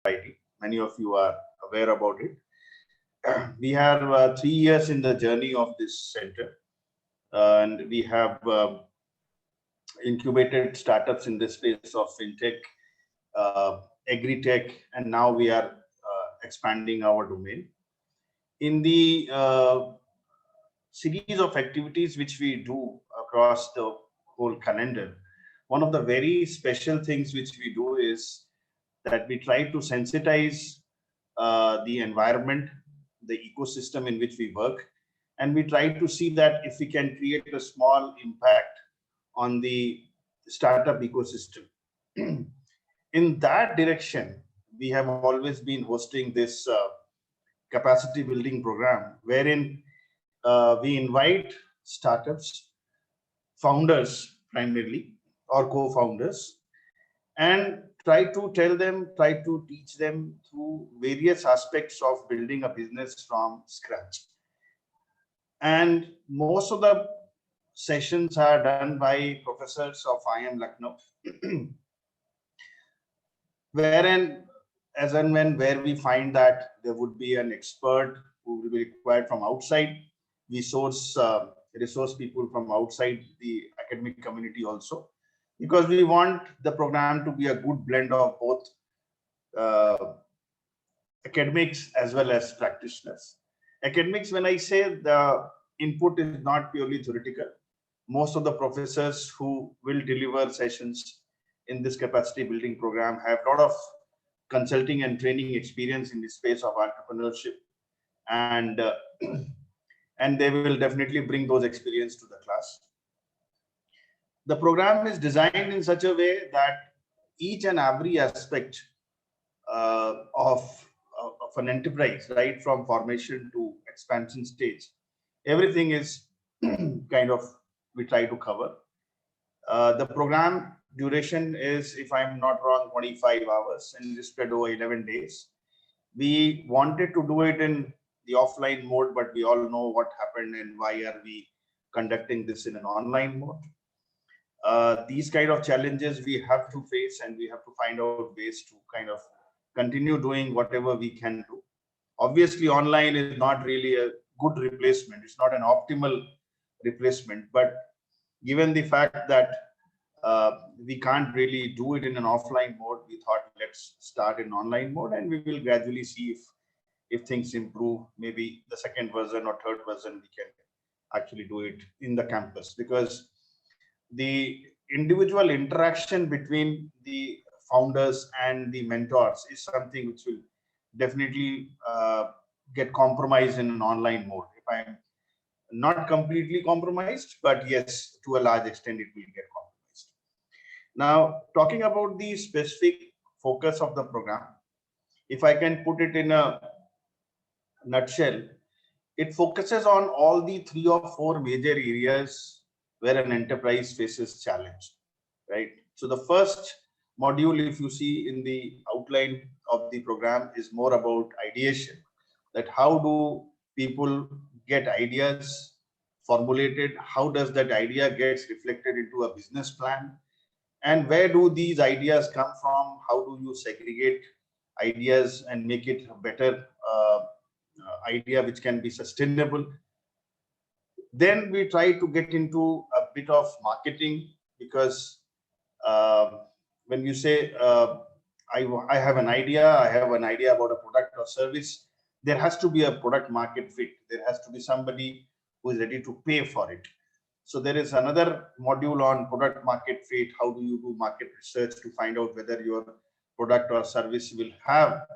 IT. Many of you are aware about it. We have 3 years in the journey of this center, and we have incubated startups in the space of fintech, agri-tech, and now we are expanding our domain. In the series of activities which we do across the whole calendar, one of the very special things which we do is that we try to sensitize the environment, the ecosystem in which we work, and we try to see that if we can create a small impact on the startup ecosystem. In that direction, we have always been hosting this capacity building program, wherein we invite startups, founders primarily, or co-founders, and try to tell them, try to teach them through various aspects of building a business from scratch. And most of the sessions are done by professors of IIM Lucknow, wherein as and when where we find that there would be an expert who will be required from outside, we source resource people from outside the academic community also, because we want the program to be a good blend of both uh, academics as well as practitioners. Academics, when I say the input is not purely theoretical, most of the professors who will deliver sessions in this capacity building program have a lot of consulting and training experience in the space of entrepreneurship, and and they will definitely bring those experience to the class. The program is designed in such a way that each and every aspect of an enterprise, right from formation to expansion stage, everything is kind of we try to cover. The program duration is, if I'm not wrong, 25 hours and is spread over 11 days. We wanted to do it in the offline mode, but we all know what happened and why are we conducting this in an online mode. These kind of challenges we have to face, and we have to find out ways to kind of continue doing whatever we can do. Obviously, online is not really a good replacement. It's not an optimal replacement, but given the fact that we can't really do it in an offline mode, we thought let's start in online mode, and we will gradually see if things improve. Maybe the second version or third version we can actually do it in the campus, because the individual interaction between the founders and the mentors is something which will definitely get compromised in an online mode. If I'm not completely compromised, but yes, to a large extent, it will get compromised. Now, talking about the specific focus of the program, if I can put it in a nutshell, it focuses on all the 3 or 4 major areas where an enterprise faces challenge, right? So the first module, if you see in the outline of the program, is more about ideation. That how do people get ideas formulated? How does that idea gets reflected into a business plan? And where do these ideas come from? How do you segregate ideas and make it a better idea which can be sustainable? Then we try to get into a bit of marketing, because uh, when you say I have an idea, I have an idea about a product or service, there has to be a product market fit. There has to be somebody who is ready to pay for it. So there is another module on product market fit. How do you do market research to find out whether your product or service will have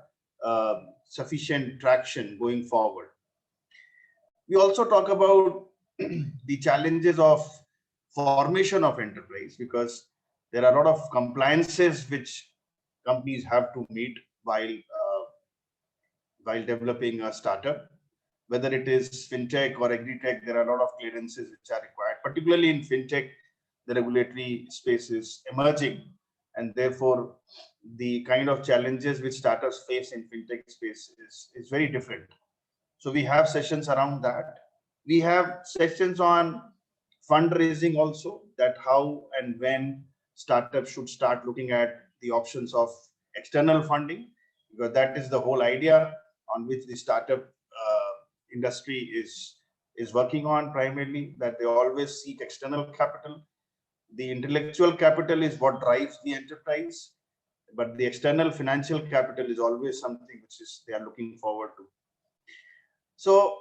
sufficient traction going forward? We also talk about the challenges of formation of enterprise, because there are a lot of compliances which companies have to meet while developing a startup. Whether it is fintech or agri-tech, there are a lot of clearances which are required. Particularly in fintech, the regulatory space is emerging, and therefore the kind of challenges which startups face in fintech space is very different. So we have sessions around that. We have sessions on fundraising also, that how and when startups should start looking at the options of external funding. because that is the whole idea on which the startup industry is working on primarily, that they always seek external capital. The intellectual capital is what drives the enterprise, but the external financial capital is always something which is they are looking forward to. So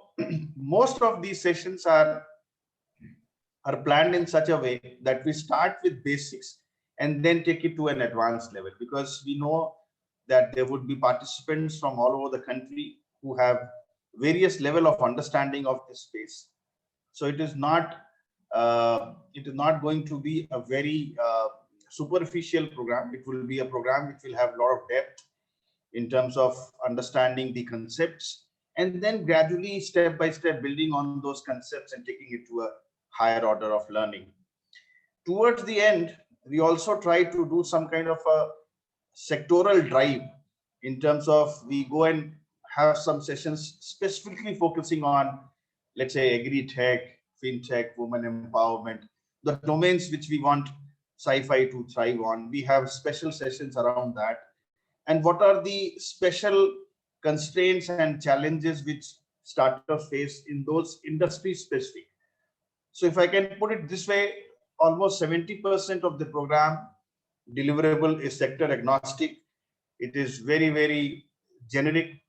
most of these sessions are planned in such a way that we start with basics and then take it to an advanced level, because we know that there would be participants from all over the country who have various level of understanding of this space. So it is not going to be a very superficial program. It will be a program which will have a lot of depth in terms of understanding the concepts, and then gradually, step by step, building on those concepts and taking it to a higher order of learning. Towards the end, we also try to do some kind of a sectoral drive, in terms of we go and have some sessions specifically focusing on, let's say, agri-tech, fintech, women empowerment, the domains which we want Sci-Fi to thrive on. We have special sessions around that. And what are the special constraints and challenges which startups face in those industry specific. So if I can put it this way, almost 70% of the program deliverable is sector agnostic. It is very, very generic.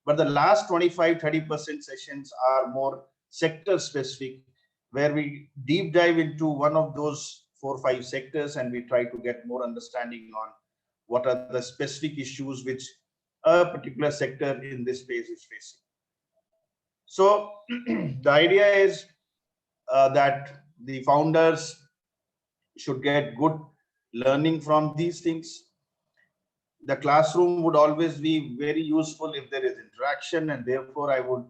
But the last 25-30% sessions are more sector specific, where we deep dive into one of those 4 or 5 sectors, and we try to get more understanding on what are the specific issues which a particular sector in this space is facing. So the idea is that the founders should get good learning from these things. The classroom would always be very useful if there is interaction, and therefore I would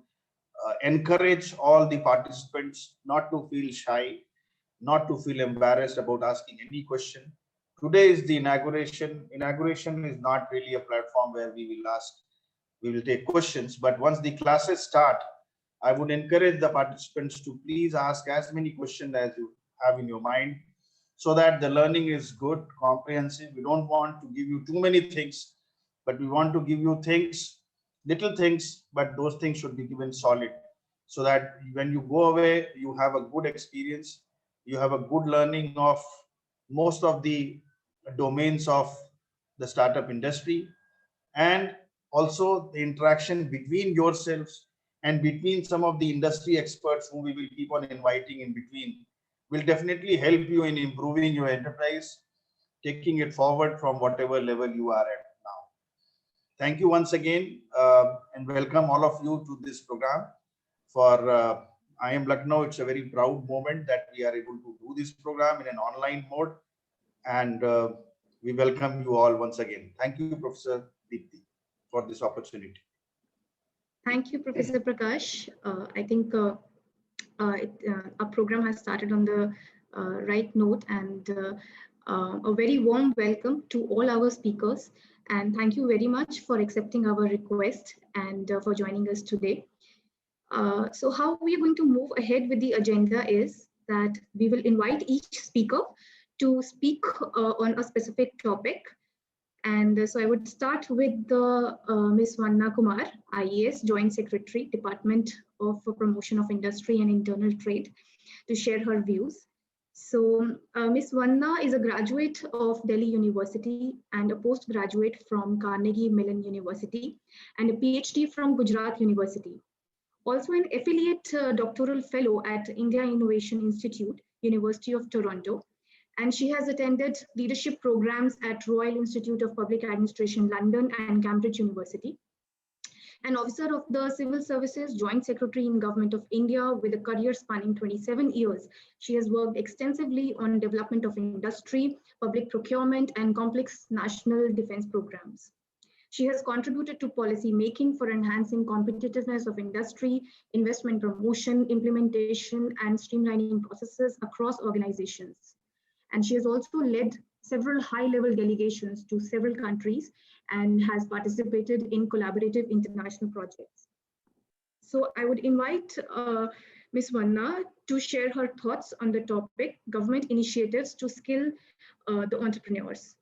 encourage all the participants not to feel shy, not to feel embarrassed about asking any question. Today is the inauguration. Inauguration is not really a platform where we will take questions, but once the classes start, I would encourage the participants to please ask as many questions as you have in your mind, so that the learning is good, comprehensive. We don't want to give you too many things, but we want to give you things, little things, but those things should be given solid, so that when you go away, you have a good experience, you have a good learning of most of the domains of the startup industry, and also the interaction between yourselves and between some of the industry experts whom we will keep on inviting in between will definitely help you in improving your enterprise, taking it forward from whatever level you are at now. Thank you once again, and welcome all of you to this program. For IIM Lucknow, it's a very proud moment that we are able to do this program in an online mode, and we welcome you all once again. Thank you, Professor Deepti, for this opportunity. Thank you, Professor Prakash. I think our program has started on the right note, and a very warm welcome to all our speakers. And thank you very much for accepting our request and for joining us today. So how we are going to move ahead with the agenda is that we will invite each speaker to speak on a specific topic. And so I would start with Ms. Vanna Kumar, IAS, Joint Secretary, Department of Promotion of Industry and Internal Trade, to share her views. So Ms. Vanna is a graduate of Delhi University and a postgraduate from Carnegie Mellon University and a PhD from Gujarat University. Also an affiliate doctoral fellow at India Innovation Institute, University of Toronto. And she has attended leadership programs at Royal Institute of Public Administration, London, and Cambridge University. An officer of the Civil Services, Joint Secretary in Government of India with a career spanning 27 years. She has worked extensively on development of industry, public procurement, and complex national defense programs. She has contributed to policy making for enhancing competitiveness of industry, investment promotion, implementation, and streamlining processes across organizations. And she has also led several high-level delegations to several countries and has participated in collaborative international projects. So I would invite Ms. Vanna to share her thoughts on the topic, government initiatives to skill the entrepreneurs.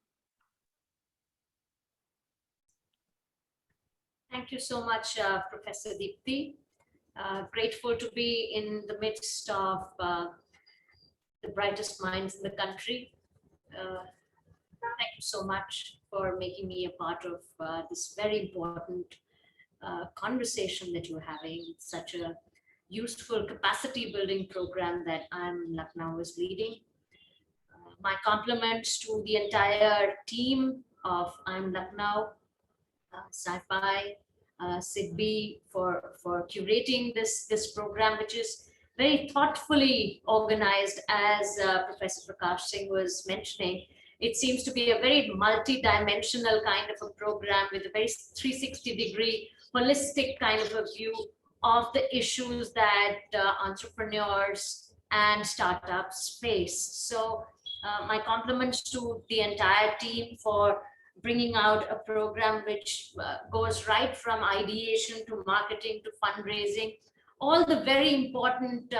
Thank you so much, Professor Deepti. Grateful to be in the midst of the brightest minds in the country. Thank you so much for making me a part of this very important conversation that you're having, such a useful capacity building program that IIM Lucknow is leading. My compliments to the entire team of IIM Lucknow, Sci-Fi, SIGBI for curating this program, which is very thoughtfully organized, as Professor Prakash Singh was mentioning. It seems to be a very multi-dimensional kind of a program with a very 360-degree holistic kind of a view of the issues that entrepreneurs and startups face. So my compliments to the entire team for bringing out a program which goes right from ideation to marketing to fundraising, all the very important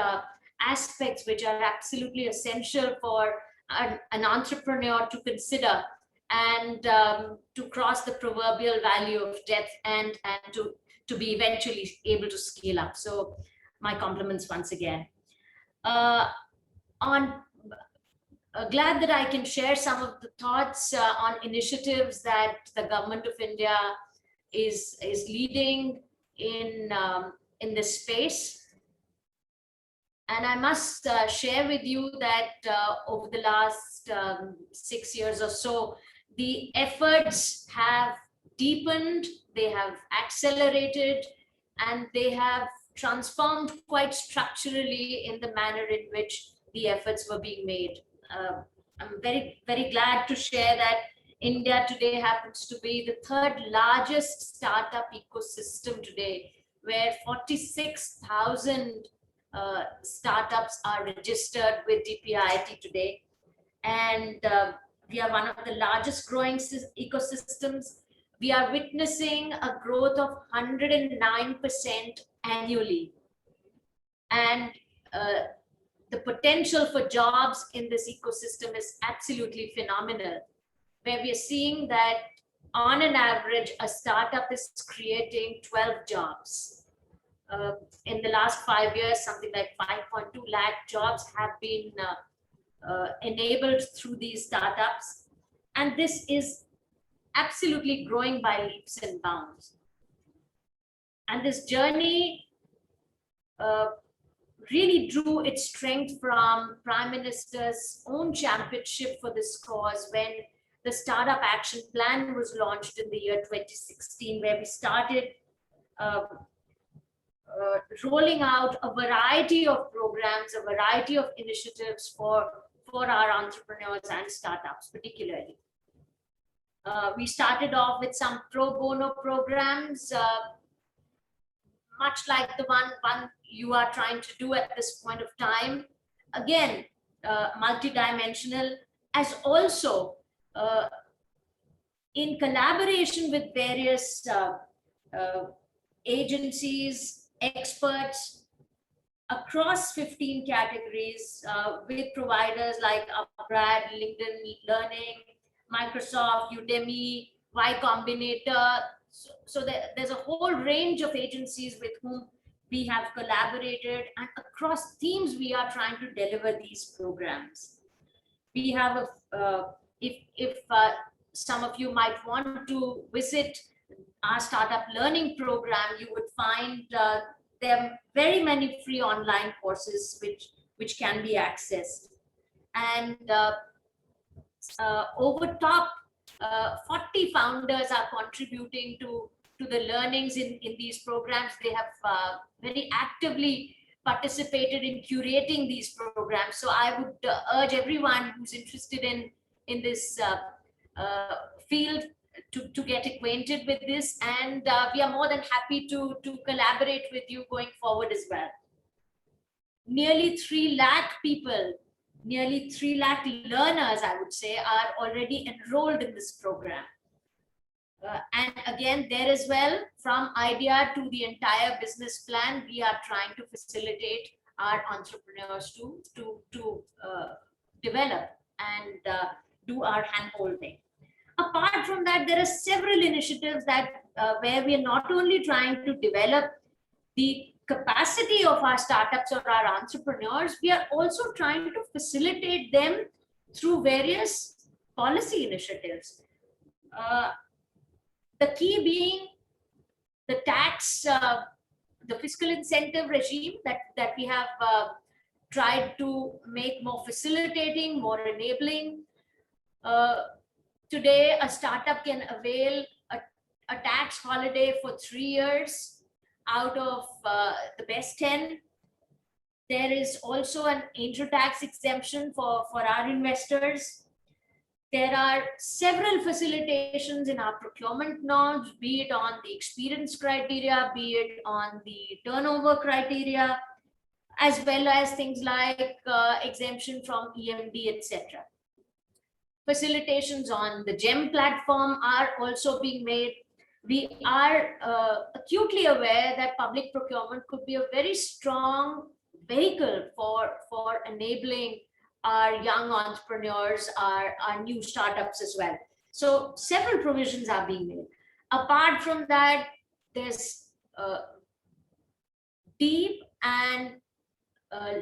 aspects which are absolutely essential for an entrepreneur to consider, and to cross the proverbial value of death, and to be eventually able to scale up. So my compliments once again. Glad that I can share some of the thoughts on initiatives that the government of India is leading in this space. And I must share with you that over the last 6 years or so, the efforts have deepened, they have accelerated, and they have transformed quite structurally in the manner in which the efforts were being made. I'm very, very glad to share that India today happens to be the third largest startup ecosystem today, where 46,000 startups are registered with DPIIT today. And we are one of the largest growing ecosystems. We are witnessing a growth of 109% annually. And the potential for jobs in this ecosystem is absolutely phenomenal, where we are seeing that on an average, a startup is creating 12 jobs. In the last 5 years, something like 5.2 lakh jobs have been enabled through these startups. And this is absolutely growing by leaps and bounds. And this journey really drew its strength from Prime Minister's own championship for this cause when the Startup Action Plan was launched in the year 2016, where we started rolling out a variety of programs, a variety of initiatives for our entrepreneurs and startups, particularly. We started off with some pro bono programs, much like the one you are trying to do at this point of time. Again, multidimensional, as also in collaboration with various agencies, experts across 15 categories, with providers like Upgrad, LinkedIn Learning, Microsoft, Udemy, Y Combinator. So there's a whole range of agencies with whom we have collaborated, and across teams we are trying to deliver these programs. We have if some of you might want to visit our startup learning program, you would find there are very many free online courses which can be accessed. And over top, 40 founders are contributing to the learnings in these programs. They have very actively participated in curating these programs. So I would urge everyone who's interested in this field to get acquainted with this, and we are more than happy to collaborate with you going forward as well. Nearly 3 lakh people, nearly 3 lakh learners, I would say, are already enrolled in this program. And again, there as well, from idea to the entire business plan, we are trying to facilitate our entrepreneurs to develop and do our hand-holding. Apart from that, there are several initiatives that where we are not only trying to develop the capacity of our startups or our entrepreneurs, we are also trying to facilitate them through various policy initiatives. The key being the tax, the fiscal incentive regime that we have tried to make more facilitating, more enabling. Today, a startup can avail a tax holiday for 3 years out of the best 10. There is also an angel tax exemption for our investors. There are several facilitations in our procurement norms, be it on the experience criteria, be it on the turnover criteria, as well as things like exemption from EMD, etc. Facilitations on the GEM platform are also being made. We are acutely aware that public procurement could be a very strong vehicle for enabling our young entrepreneurs, our new startups as well. So several provisions are being made. Apart from that, there's deep and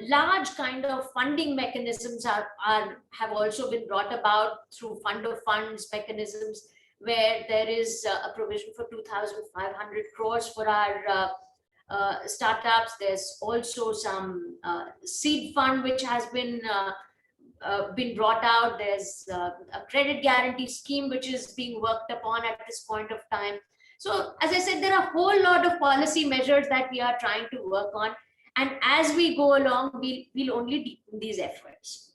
large kind of funding mechanisms have also been brought about through fund of funds mechanisms, where there is a provision for 2,500 crores for our startups. There's also some seed fund which has been brought out. There's a credit guarantee scheme which is being worked upon at this point of time. So as I said, there are a whole lot of policy measures that we are trying to work on. And as we go along, we'll only deepen these efforts.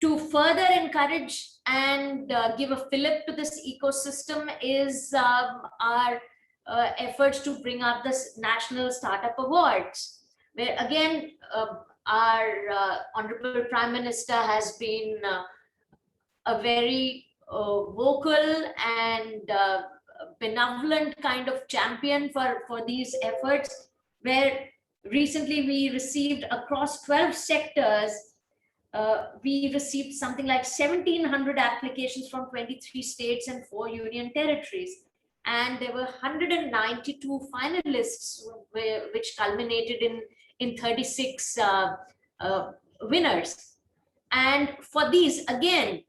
To further encourage and give a fillip to this ecosystem is our efforts to bring up the National Startup Awards, where again, our Honorable Prime Minister has been a very vocal and benevolent kind of champion for these efforts, where recently we received across 12 sectors, we received something like 1,700 applications from 23 states and 4 union territories. And there were 192 finalists, which culminated in 36 winners. And for these, again,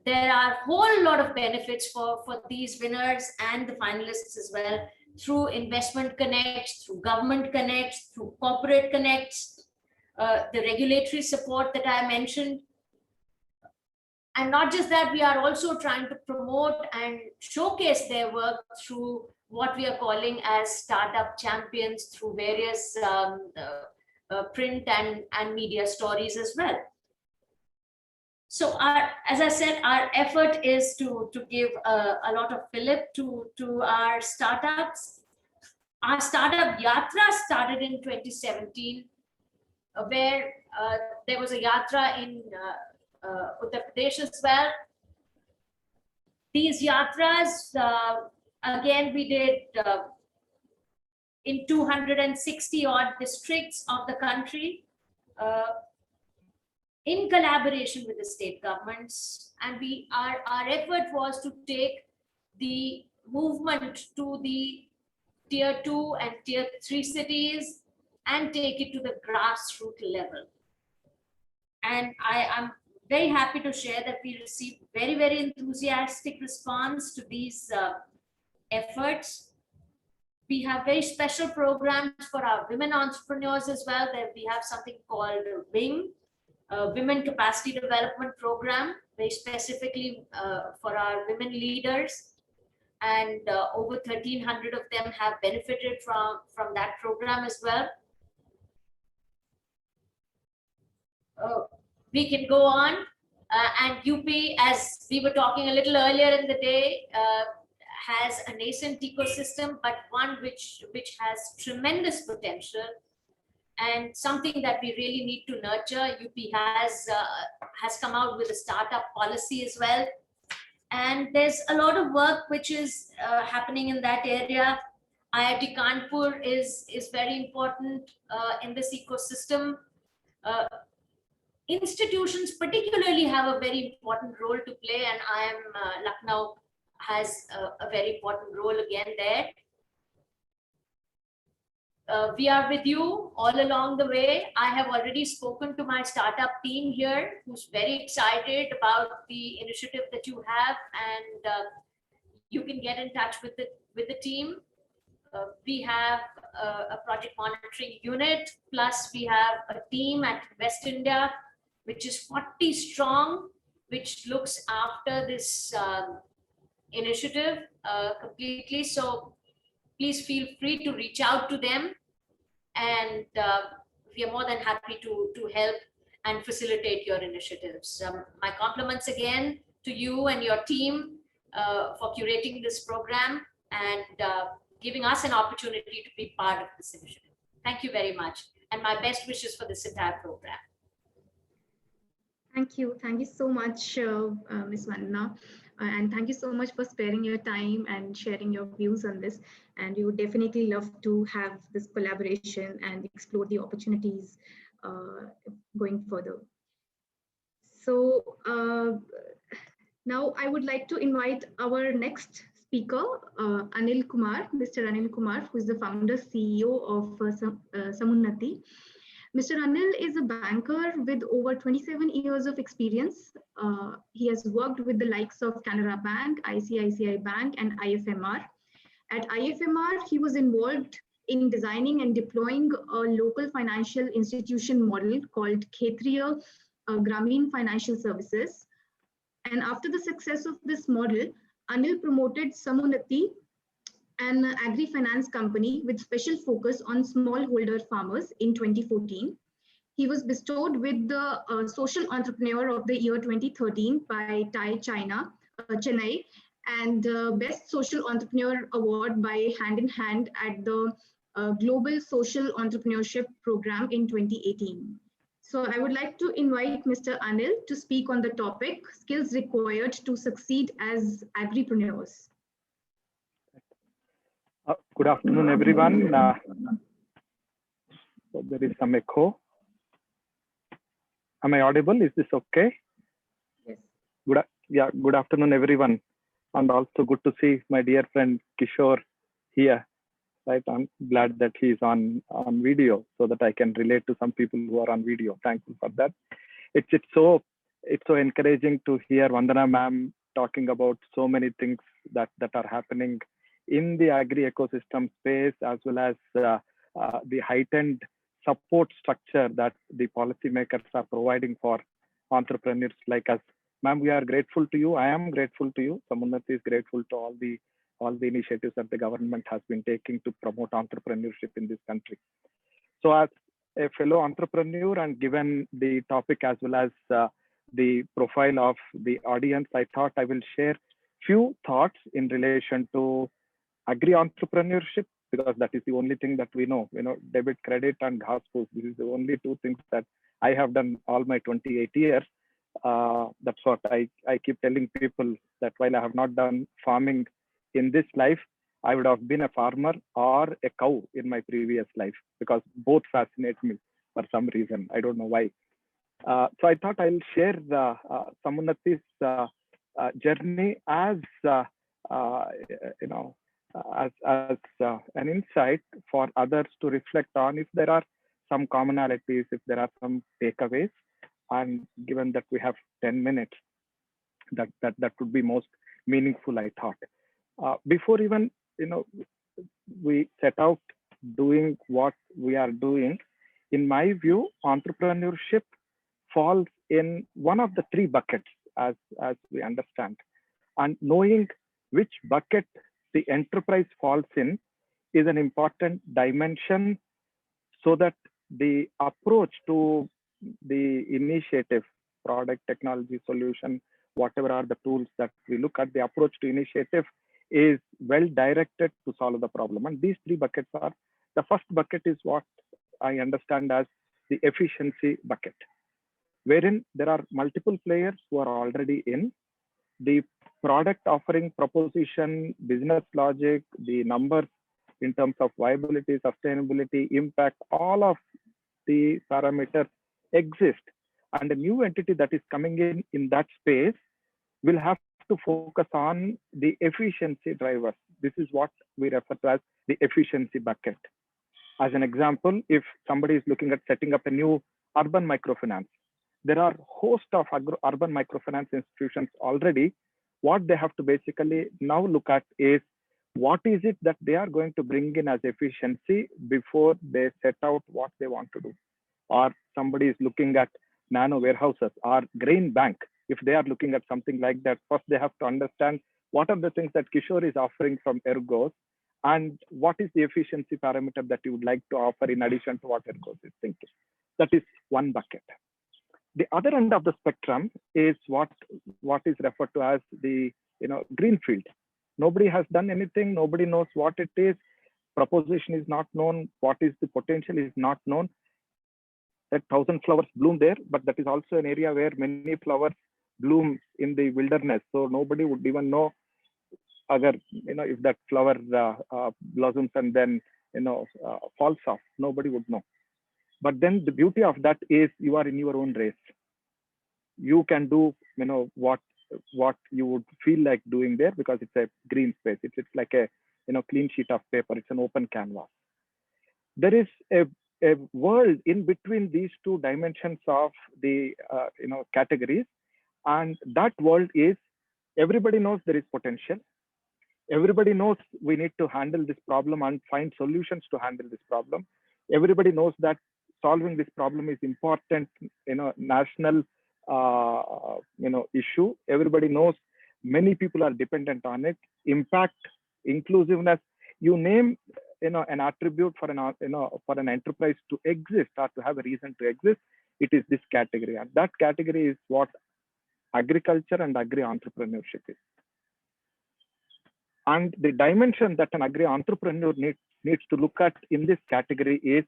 there are a whole lot of benefits for these winners and the finalists as well, through investment connects, through government connects, through corporate connects, the regulatory support that I mentioned. And not just that, we are also trying to promote and showcase their work through what we are calling as startup champions, through various print and media stories as well. So as I said, our effort is to give a lot of fillip to our startups. Our startup Yatra started in 2017, where there was a Yatra in Uttar Pradesh as well. These Yatras, again, we did in 260 odd districts of the country, in collaboration with the state governments. And our effort was to take the movement to the tier 2 and tier 3 cities and take it to the grassroots level. And I am very happy to share that we received very, very enthusiastic response to these efforts. We have very special programs for our women entrepreneurs as well. There we have something called WING, Women Capacity Development Program, very specifically for our women leaders. And over 1,300 of them have benefited from that program as well. We can go on. And UP, as we were talking a little earlier in the day, has a nascent ecosystem, but one which has tremendous potential and something that we really need to nurture. UP has come out with a startup policy as well. And there's a lot of work which is happening in that area. IIT Kanpur is very important in this ecosystem. institutions particularly have a very important role to play, and Lucknow has a very important role again there. We are with you all along the way. I have already spoken to my startup team here, who's very excited about the initiative that you have, and you can get in touch with the team. We have a project monitoring unit, plus we have a team at West India, which is 40 strong, which looks after this initiative completely. So please feel free to reach out to them, and we are more than happy to help and facilitate your initiatives. My compliments again to you and your team for curating this program and giving us an opportunity to be part of this initiative. Thank you very much, and my best wishes for this entire program. Thank you. Thank you so much, Ms. Vandana. And thank you so much for sparing your time and sharing your views on this. And we would definitely love to have this collaboration and explore the opportunities going further. So now I would like to invite our next speaker, Anil Kumar, Mr. Anil Kumar, who is the founder CEO of Samunnati. Mr. Anil is a banker with over 27 years of experience. He has worked with the likes of Canara Bank, ICICI Bank, and IFMR. At IFMR, he was involved in designing and deploying a local financial institution model called Kshetriya Gramin Financial Services. And after the success of this model, Anil promoted Samunnati, an agri-finance company with special focus on smallholder farmers in 2014. He was bestowed with the Social Entrepreneur of the Year 2013 by TiE China, Chennai, and Best Social Entrepreneur Award by Hand in Hand at the Global Social Entrepreneurship Program in 2018. So I would like to invite Mr. Anil to speak on the topic, skills required to succeed as agripreneurs. Good afternoon, everyone. So there is some echo. Am I audible? Is this okay? Yes. Good afternoon, everyone. And also good to see my dear friend Kishore here. Right, I'm glad that he's on video so that I can relate to some people who are on video. Thankful for that. It's so encouraging to hear Vandana ma'am talking about so many things that are happening in the agri ecosystem space, as well as the heightened support structure that the policymakers are providing for entrepreneurs like us. Ma'am, we are grateful to you. I am grateful to you. Samunnati is grateful to all the initiatives that the government has been taking to promote entrepreneurship in this country. So as a fellow entrepreneur, and given the topic as well as the profile of the audience, I thought I will share few thoughts in relation to agri-entrepreneurship, because that is the only thing that we know. Debit, credit, and ghas poos. This is the only two things that I have done all my 28 years. That's what I keep telling people, that while I have not done farming in this life, I would have been a farmer or a cow in my previous life, because both fascinate me for some reason. I don't know why. So I thought I'll share Samunnati's journey as an insight for others to reflect on, if there are some commonalities, if there are some takeaways. And given that we have 10 minutes, that would be most meaningful, I thought. Before even we set out doing what we are doing, in my view, entrepreneurship falls in one of the three buckets, as we understand. And knowing which bucket the enterprise falls in is an important dimension, so that the approach to the initiative, product, technology, solution, whatever are the tools that we look at, the approach to initiative is well directed to solve the problem. And these three buckets are, the first bucket is what I understand as the efficiency bucket, wherein there are multiple players who are already in. The product offering, proposition, business logic, the numbers in terms of viability, sustainability, impact, all of the parameters exist. And a new entity that is coming in that space will have to focus on the efficiency drivers. This is what we refer to as the efficiency bucket. As an example, if somebody is looking at setting up a new urban microfinance, there are host of urban microfinance institutions already. What they have to basically now look at is what is it that they are going to bring in as efficiency before they set out what they want to do. Or somebody is looking at nano warehouses or grain bank. If they are looking at something like that, first they have to understand what are the things that Kishore is offering from Ergos, and what is the efficiency parameter that you would like to offer in addition to what Ergos is thinking. That is one bucket. The other end of the spectrum is what is referred to as the greenfield. Nobody has done anything. Nobody knows what it is. Proposition is not known. What is the potential is not known. That 1,000 flowers bloom there, but that is also an area where many flowers bloom in the wilderness. So nobody would even know if that flower blossoms and then falls off. Nobody would know. But then the beauty of that is you are in your own race. You can do what you would feel like doing there because it's a green space. It's like a clean sheet of paper. It's an open canvas. There is a world in between these two dimensions of the categories, and that world is everybody knows there is potential. Everybody knows we need to handle this problem and find solutions to handle this problem. Everybody knows that solving this problem is important, national issue. Everybody knows many people are dependent on it. Impact, inclusiveness, you name an attribute for an enterprise to exist or to have a reason to exist, it is this category. And that category is what agriculture and agri-entrepreneurship is. And the dimension that an agri-entrepreneur needs to look at in this category is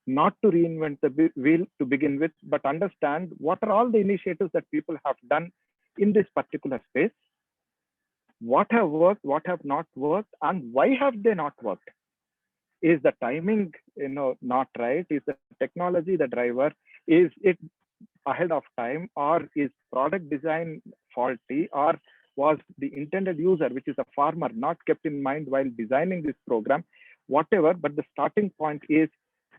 not to reinvent the wheel to begin with, but understand what are all the initiatives that people have done in this particular space, what have worked, what have not worked, and why have they not worked. Is the timing not right? Is the technology the driver? Is it ahead of time, or is product design faulty, or was the intended user, which is a farmer, not kept in mind while designing this program? Whatever, but the starting point is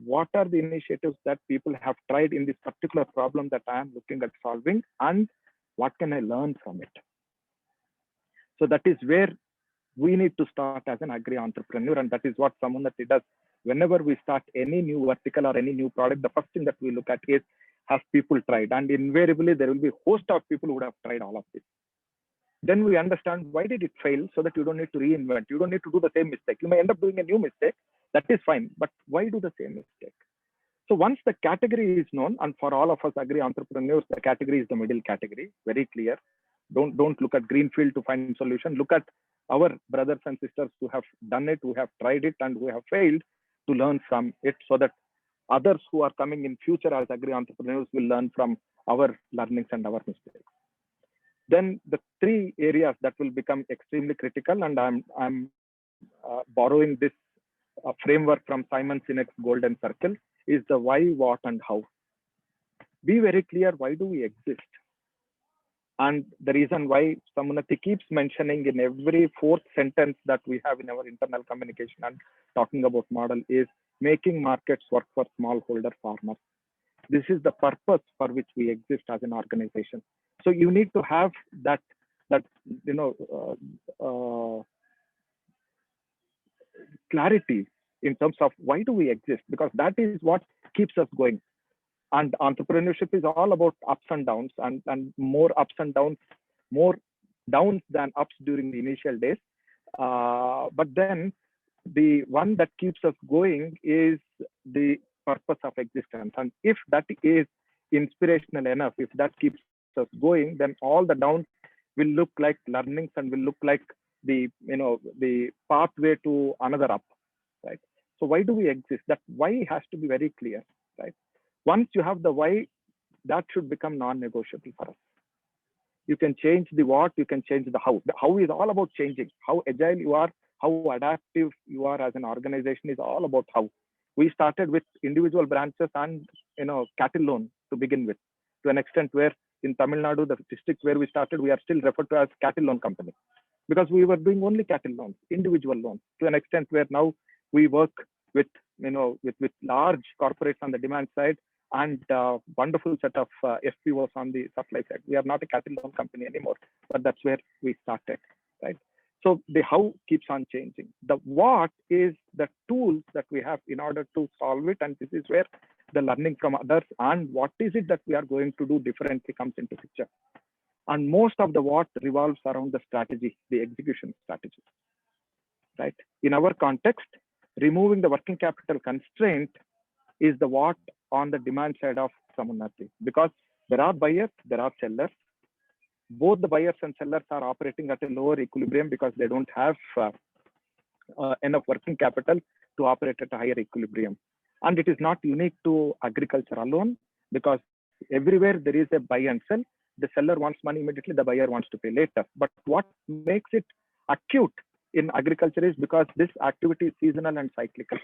what are the initiatives that people have tried in this particular problem that I am looking at solving, and what can I learn from it? So that is where we need to start as an agri-entrepreneur, and that is what Samunati does. Whenever we start any new vertical or any new product, the first thing that we look at is, have people tried? And invariably, there will be a host of people who would have tried all of this. Then we understand why did it fail, so that you don't need to reinvent. You don't need to do the same mistake. You may end up doing a new mistake. That is fine, but why do the same mistake? So once the category is known, and for all of us agri-entrepreneurs, the category is the middle category, very clear. Don't look at greenfield to find solution. Look at our brothers and sisters who have done it, who have tried it, and who have failed, to learn from it, so that others who are coming in future as agri-entrepreneurs will learn from our learnings and our mistakes. Then the three areas that will become extremely critical, and I'm borrowing this framework from Simon Sinek's Golden Circle, is the why, what, and how. Be very clear, why do we exist? And the reason why Samunati keeps mentioning in every fourth sentence that we have in our internal communication and talking about model is making markets work for smallholder farmers. This is the purpose for which we exist as an organization. So you need to have that clarity in terms of why do we exist, because that is what keeps us going. And entrepreneurship is all about ups and downs, and more ups and downs, more downs than ups during the initial days. But then the one that keeps us going is the purpose of existence. And if that is inspirational enough, if that keeps us going, then all the downs will look like learnings and will look like the pathway to another up, right? So why do we exist? That why has to be very clear, right? Once you have the why, that should become non-negotiable for us. You can change the what, you can change the how. The how is all about changing. How agile you are, how adaptive you are as an organization is all about how. We started with individual branches and cattle loan to begin with. to an extent where in Tamil Nadu, the district where we started, we are still referred to as cattle loan company because we were doing only cattle loans, individual loans, to an extent where now we work with, with large corporates on the demand side and wonderful set of FPOs on the supply side. We are not a cattle loan company anymore, but that's where we started, right? So the how keeps on changing. The what is the tools that we have in order to solve it, and this is where the learning from others and what is it that we are going to do differently comes into picture. And most of the what revolves around the strategy, the execution strategy, right? In our context, removing the working capital constraint is the what on the demand side of Samunnati, because there are buyers, there are sellers. Both the buyers and sellers are operating at a lower equilibrium because they don't have enough working capital to operate at a higher equilibrium. And it is not unique to agriculture alone, because everywhere there is a buy and sell. The seller wants money immediately, the buyer wants to pay later. But what makes it acute in agriculture is because this activity is seasonal and cyclical.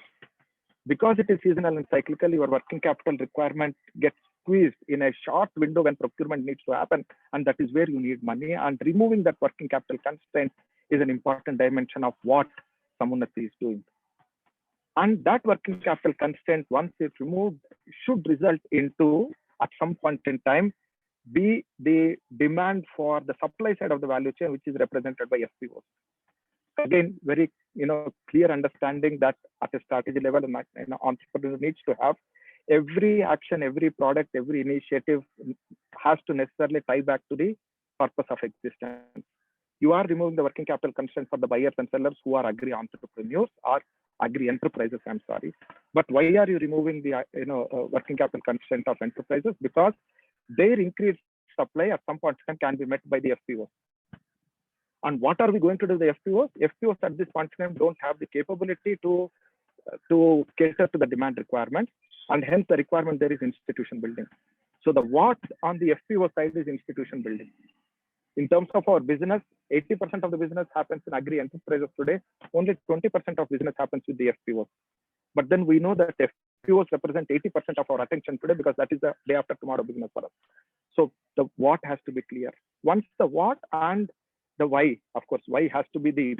Because it is seasonal and cyclical, your working capital requirement gets squeezed in a short window when procurement needs to happen, and that is where you need money. And removing that working capital constraint is an important dimension of what Samunnati is doing. And that working capital constraint, once it's removed, should result into, at some point in time, be the demand for the supply side of the value chain, which is represented by FPOs. Again, very clear understanding that at a strategy level, an entrepreneur needs to have every action, every product, every initiative has to necessarily tie back to the purpose of existence. You are removing the working capital constraint for the buyers and sellers who are agri entrepreneurs or agri enterprises. I'm sorry, but why are you removing the working capital constraint of enterprises? Because their increased supply at some point in time can be met by the FPOs. And what are we going to do with the FPOs? FPOs at this point in time don't have the capability to cater to the demand requirements, and hence the requirement there is institution building. So the what on the FPO side is institution building. In terms of our business, 80% of the business happens in agri enterprises today. Only 20% of business happens with the FPOs. But then we know that FPOs represent 80% of our attention today because that is the day after tomorrow business for us. So the what has to be clear. Once the what and the why, of course, why has to be the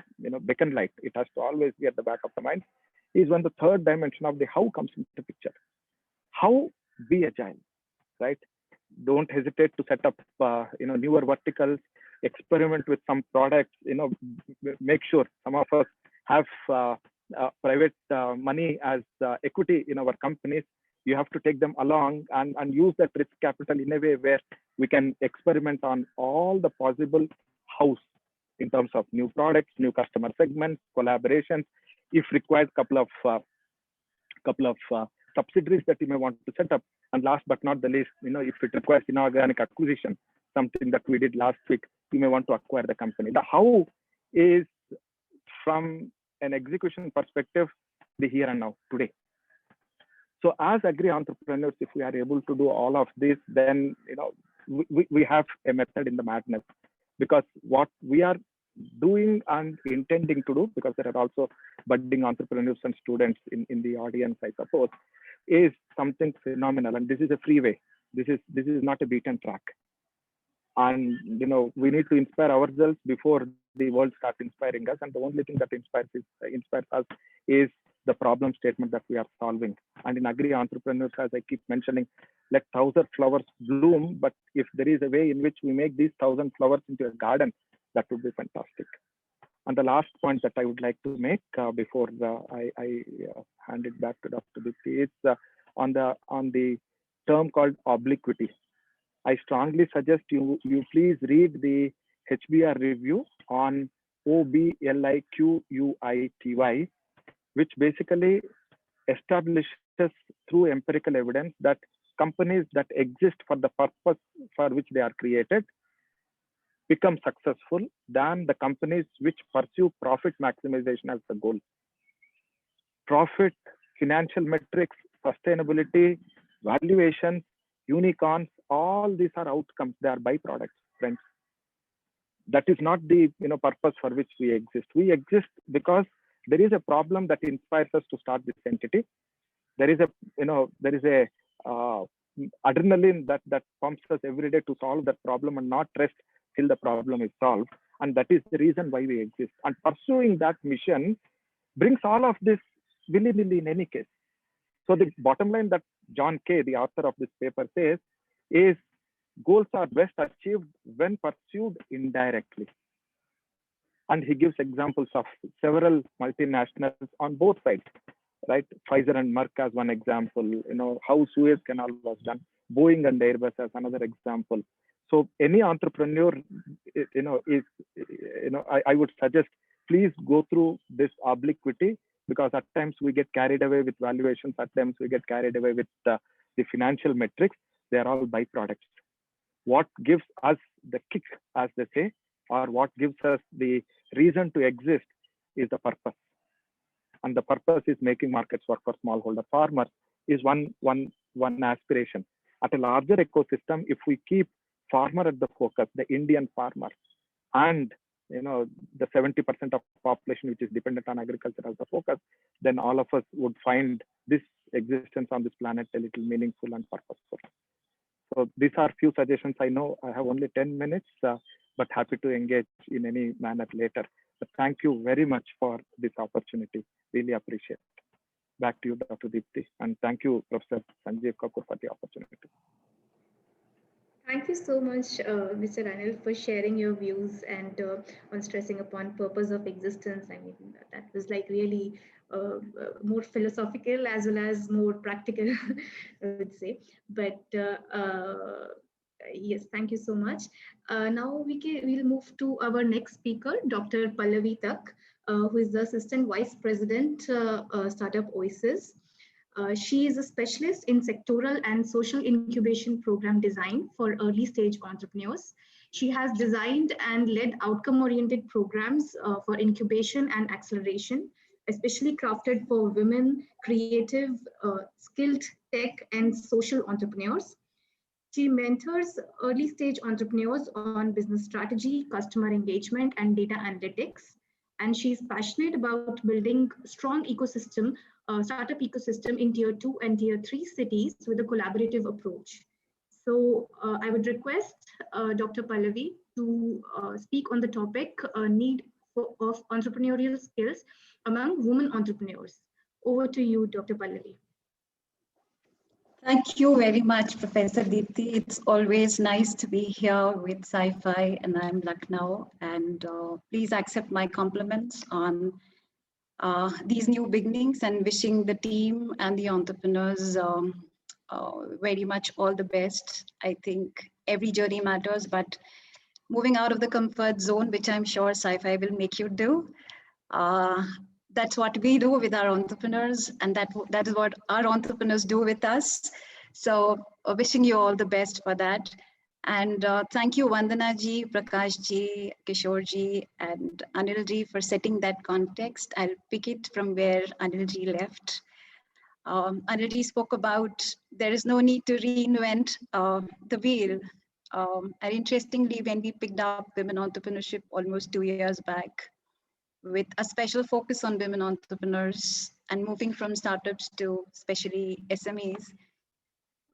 beacon light. It has to always be at the back of the mind. Is when the third dimension of the how comes into the picture. How be agile, right? Don't hesitate to set up newer verticals, experiment with some products, make sure some of us have private money as equity in our companies. You have to take them along and use that risk capital in a way where we can experiment on all the possible hows in terms of new products, new customer segments, collaborations, if required, couple of subsidiaries that you may want to set up. And last but not the least, if it requires inorganic acquisition, something that we did last week, you may want to acquire the company. The how is, from an execution perspective, the here and now, today. So as agri entrepreneurs, if we are able to do all of this, then we have a method in the madness. Because what we are doing and intending to do, because there are also budding entrepreneurs and students in the audience, I suppose, is something phenomenal. And this is a freeway. This is not a beaten track. And we need to inspire ourselves before the world starts inspiring us. And the only thing that inspires us is the problem statement that we are solving. And in agri entrepreneurs, as I keep mentioning, let 1,000 flowers bloom. But if there is a way in which we make these 1,000 flowers into a garden, that would be fantastic. And the last point that I would like to make before I hand it back to Dr. Dipti is on the term called obliquity. I strongly suggest you please read the HBR review on OBLIQUITY, which basically establishes through empirical evidence that companies that exist for the purpose for which they are created become successful than the companies which pursue profit maximization as the goal. Profit, financial metrics, sustainability, valuation, unicorns, all these are outcomes. They are byproducts, friends. That is not the purpose for which we exist. We exist because there is a problem that inspires us to start this entity. There is a adrenaline that pumps us every day to solve that problem and not rest till the problem is solved. And that is the reason why we exist. And pursuing that mission brings all of this willy-nilly in any case. So the bottom line that John Kay, the author of this paper, says is goals are best achieved when pursued indirectly. And he gives examples of several multinationals on both sides, right? Pfizer and Merck as one example, how Suez Canal was done, Boeing and Airbus as another example. So any entrepreneur, I would suggest, please go through this obliquity, because at times we get carried away with valuations, at times we get carried away with the financial metrics. They are all byproducts. What gives us the kick, as they say, or what gives us the reason to exist is the purpose. And the purpose is making markets work for smallholder farmers is one aspiration. At a larger ecosystem, if we keep farmer at the focus, the Indian farmer, and the 70% of population which is dependent on agriculture as the focus, then all of us would find this existence on this planet a little meaningful and purposeful. So these are few suggestions. I know I have only 10 minutes, but happy to engage in any manner later. But thank you very much for this opportunity. Really appreciate it. Back to you, Dr. Deepti. And thank you, Professor Sanjeev Kapoor, for the opportunity. Thank you so much, Mr. Anil, for sharing your views and on stressing upon purpose of existence. I mean, that was like really more philosophical as well as more practical, I would say. But yes, thank you so much. Now we'll move to our next speaker, Dr. Pallavi Tak, who is the Assistant Vice President, Startup Oasis. She is a specialist in sectoral and social incubation program design for early stage entrepreneurs. She has designed and led outcome-oriented programs for incubation and acceleration, especially crafted for women, creative, skilled tech and social entrepreneurs. She mentors early stage entrepreneurs on business strategy, customer engagement, and data analytics. And she's passionate about building strong ecosystem, startup ecosystem in tier 2 and tier 3 cities with a collaborative approach. So I would request Dr. Pallavi to speak on the topic need of entrepreneurial skills among women entrepreneurs. Over to you, Dr. Pallavi. Thank you very much, Professor Deepti. It's always nice to be here with Sci-Fi, and I'm Lucknow. And please accept my compliments on these new beginnings, and wishing the team and the entrepreneurs very much all the best. I think every journey matters, but moving out of the comfort zone, which I'm sure Sci-Fi will make you do, that's what we do with our entrepreneurs, and that is what our entrepreneurs do with us. So wishing you all the best for that. And thank you, Vandana ji, Prakash ji, Kishore ji, and Anil ji for setting that context. I'll pick it from where Anil ji left. Anil ji spoke about there is no need to reinvent the wheel. And interestingly, when we picked up women entrepreneurship almost 2 years back, with a special focus on women entrepreneurs and moving from startups to especially SMEs,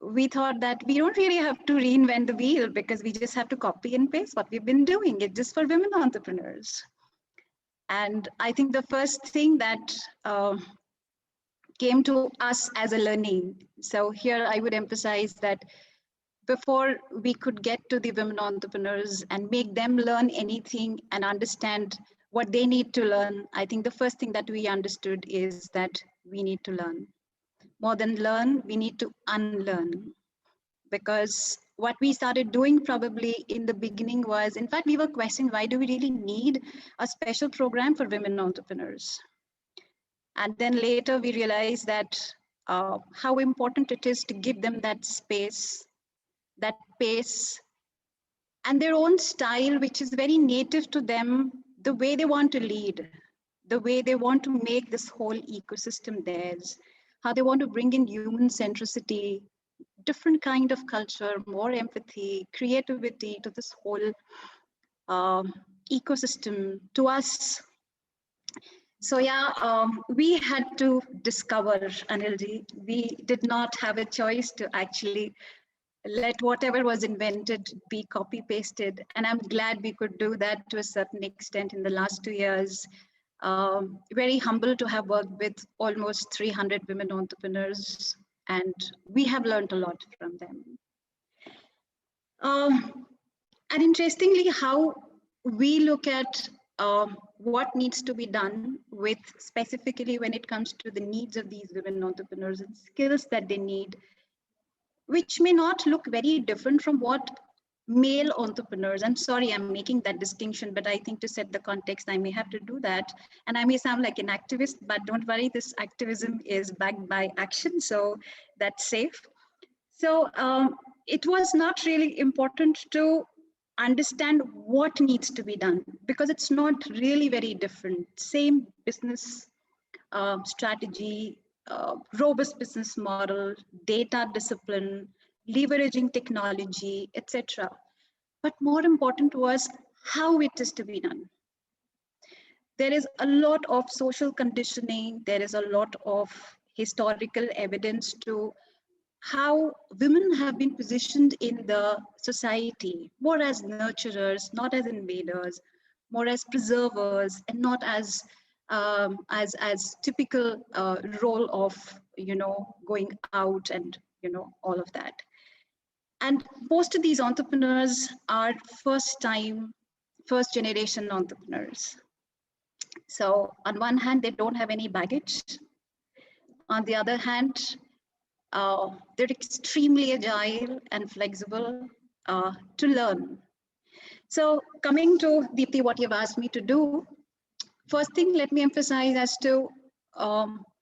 we thought that we don't really have to reinvent the wheel, because we just have to copy and paste what we've been doing. It's just for women entrepreneurs. And I think the first thing that came to us as a learning, so here I would emphasize that before we could get to the women entrepreneurs and make them learn anything and understand what they need to learn, I think the first thing that we understood is that we need to learn. More than learn, we need to unlearn. Because what we started doing probably in the beginning was, in fact, we were questioning, why do we really need a special program for women entrepreneurs? And then later we realized that how important it is to give them that space, that pace, and their own style, which is very native to them, the way they want to lead, the way they want to make this whole ecosystem theirs, how they want to bring in human centricity, different kind of culture, more empathy, creativity to this whole ecosystem, to us. So yeah, we had to discover, Anilji. We did not have a choice to actually let whatever was invented be copy pasted. And I'm glad we could do that to a certain extent in the last 2 years. Very humble to have worked with almost 300 women entrepreneurs, and we have learned a lot from them. And interestingly, how we look at what needs to be done with specifically when it comes to the needs of these women entrepreneurs and skills that they need, which may not look very different from what male entrepreneurs. I'm sorry, I'm making that distinction, but I think to set the context, I may have to do that. And I may sound like an activist, but don't worry, this activism is backed by action, so that's safe. So it was not really important to understand what needs to be done because it's not really very different. Same business strategy, robust business model, data discipline, leveraging technology, etc. But more important was how it is to be done. There is a lot of social conditioning, there is a lot of historical evidence to how women have been positioned in the society more as nurturers, not as invaders, more as preservers, and not as typical role of going out and all of that. And most of these entrepreneurs are first generation entrepreneurs. So on one hand, they don't have any baggage. On the other hand, they're extremely agile and flexible to learn. So coming to Deepti, what you've asked me to do, first thing, let me emphasize as to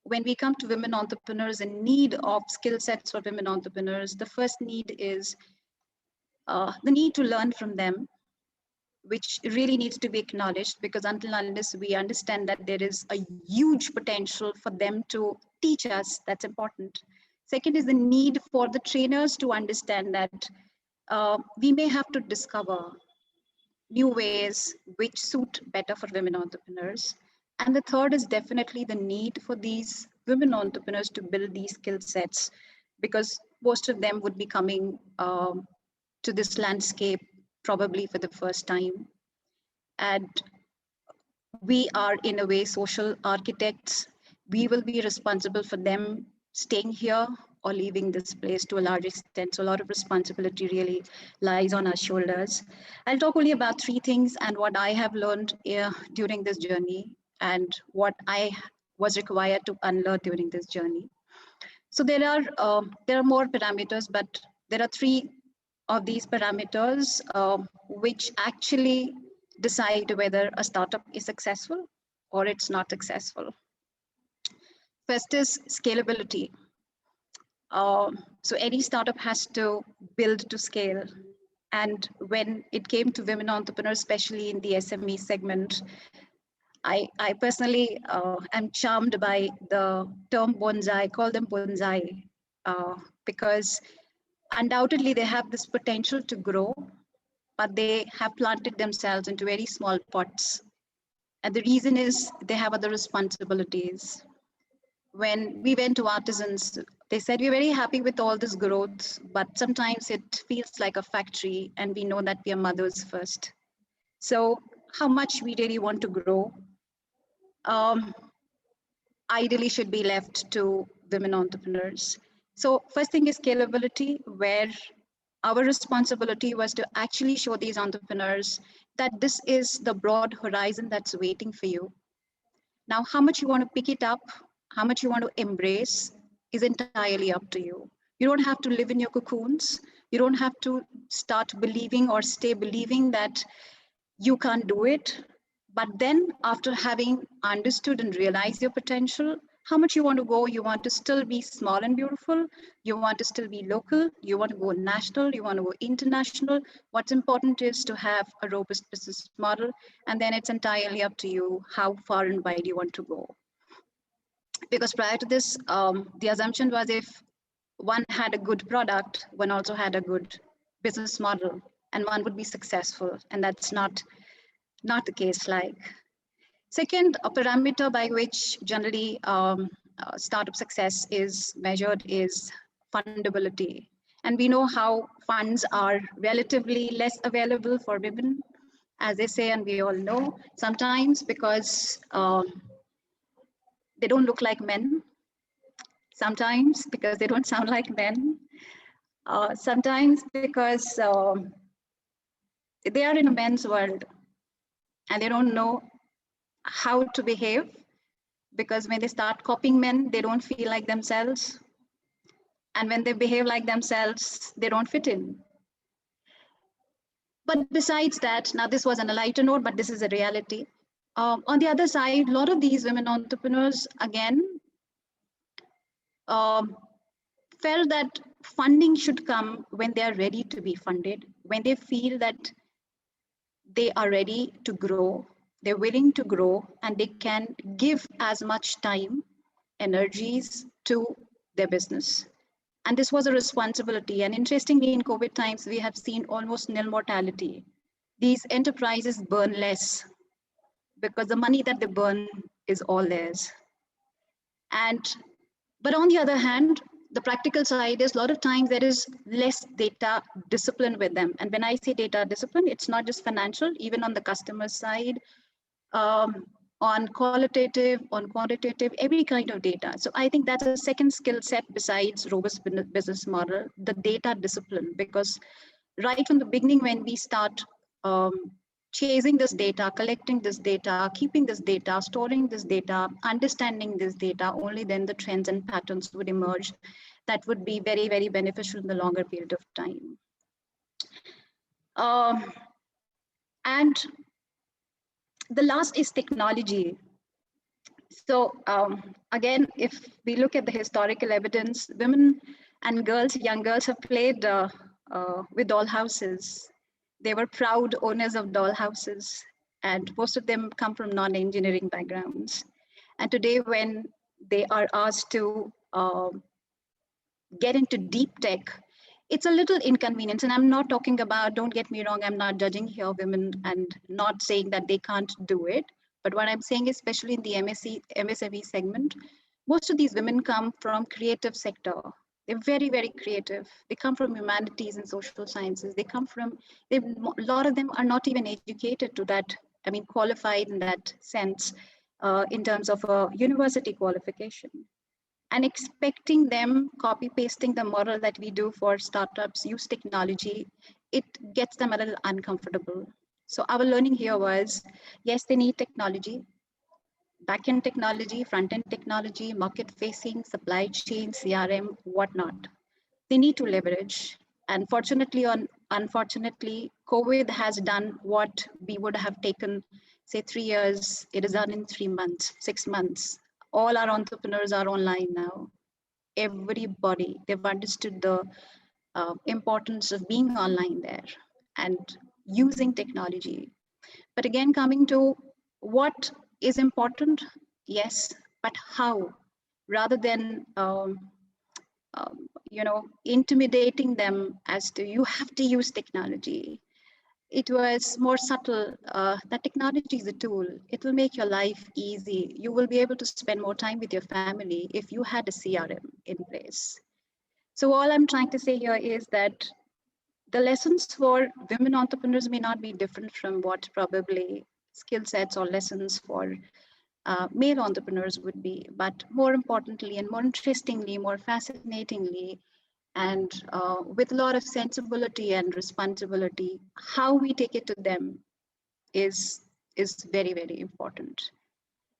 when we come to women entrepreneurs and need of skill sets for women entrepreneurs, the first need is the need to learn from them, which really needs to be acknowledged because until unless we understand that there is a huge potential for them to teach us, that's important. Second is the need for the trainers to understand that we may have to discover new ways which suit better for women entrepreneurs. And the third is definitely the need for these women entrepreneurs to build these skill sets because most of them would be coming to this landscape probably for the first time. And we are in a way social architects. We will be responsible for them staying here or leaving this place to a large extent. So a lot of responsibility really lies on our shoulders. I'll talk only about 3 things and what I have learned during this journey and what I was required to unlearn during this journey. So there are more parameters, but there are 3 of these parameters which actually decide whether a startup is successful or it's not successful. First is scalability. So any startup has to build to scale. And when it came to women entrepreneurs, especially in the SME segment, I personally am charmed by the term bonsai. I call them bonsai because undoubtedly they have this potential to grow, but they have planted themselves into very small pots. And the reason is they have other responsibilities. When we went to artisans, they said, we're very happy with all this growth, but sometimes it feels like a factory and we know that we are mothers first. So how much we really want to grow ideally should be left to women entrepreneurs. So first thing is scalability, where our responsibility was to actually show these entrepreneurs that this is the broad horizon that's waiting for you. Now, how much you want to pick it up, how much you want to embrace is entirely up to you. You don't have to live in your cocoons. You don't have to start believing or stay believing that you can't do it. But then after having understood and realized your potential, how much you want to go, you want to still be small and beautiful, you want to still be local, you want to go national, you want to go international. What's important is to have a robust business model, and then it's entirely up to you how far and wide you want to go. Because prior to this, the assumption was if one had a good product, one also had a good business model, and one would be successful, and that's not the case. Like, Second, a parameter by which generally startup success is measured is fundability. And we know how funds are relatively less available for women, as they say, and we all know, sometimes because they don't look like men, sometimes because they don't sound like men, sometimes because they are in a men's world and they don't know how to behave, because when they start copying men, they don't feel like themselves. And when they behave like themselves, they don't fit in. But besides that, now this was on a lighter note, but this is a reality. On the other side, a lot of these women entrepreneurs, again, felt that funding should come when they are ready to be funded, when they feel that they are ready to grow, they're willing to grow, and they can give as much time, energies to their business. And this was a responsibility. And interestingly, in COVID times, we have seen almost nil mortality. These enterprises burn less because the money that they burn is all theirs. But on the other hand, the practical side is a lot of times there is less data discipline with them. And when I say data discipline, it's not just financial, even on the customer side, on qualitative, on quantitative, every kind of data. So I think that's a second skill set besides robust business model, the data discipline, because right from the beginning, when we start chasing this data, collecting this data, keeping this data, storing this data, understanding this data, only then the trends and patterns would emerge that would be very, very beneficial in the longer period of time. And the last is technology. So again, if we look at the historical evidence, women and girls, young girls have played with doll houses. They were proud owners of doll houses, and most of them come from non-engineering backgrounds. And today, when they are asked to get into deep tech, it's a little inconvenience. And I'm not talking about, don't get me wrong, I'm not judging here women and not saying that they can't do it. But what I'm saying, especially in the MSME segment, most of these women come from creative sector. They're very, very creative. They come from humanities and social sciences. They come from, a lot of them are not even educated to that, I mean, qualified in that sense, in terms of a university qualification. And expecting them copy pasting the model that we do for startups, use technology, it gets them a little uncomfortable. So our learning here was, yes, they need technology, back-end technology, front-end technology, market-facing, supply chain, CRM, whatnot. They need to leverage. And fortunately or unfortunately, COVID has done what we would have taken, say, 3 years. It is done in 3 months, 6 months. All our entrepreneurs are online now. Everybody, they've understood the importance of being online there and using technology. But again, coming to what is important, yes, but how, rather than intimidating them as to you have to use technology. It was more subtle. That technology is a tool. It will make your life easy. You will be able to spend more time with your family if you had a CRM in place. So all I'm trying to say here is that the lessons for women entrepreneurs may not be different from what probably skill sets or lessons for male entrepreneurs would be, but more importantly and more interestingly, more fascinatingly, and with a lot of sensibility and responsibility, how we take it to them is very, very important.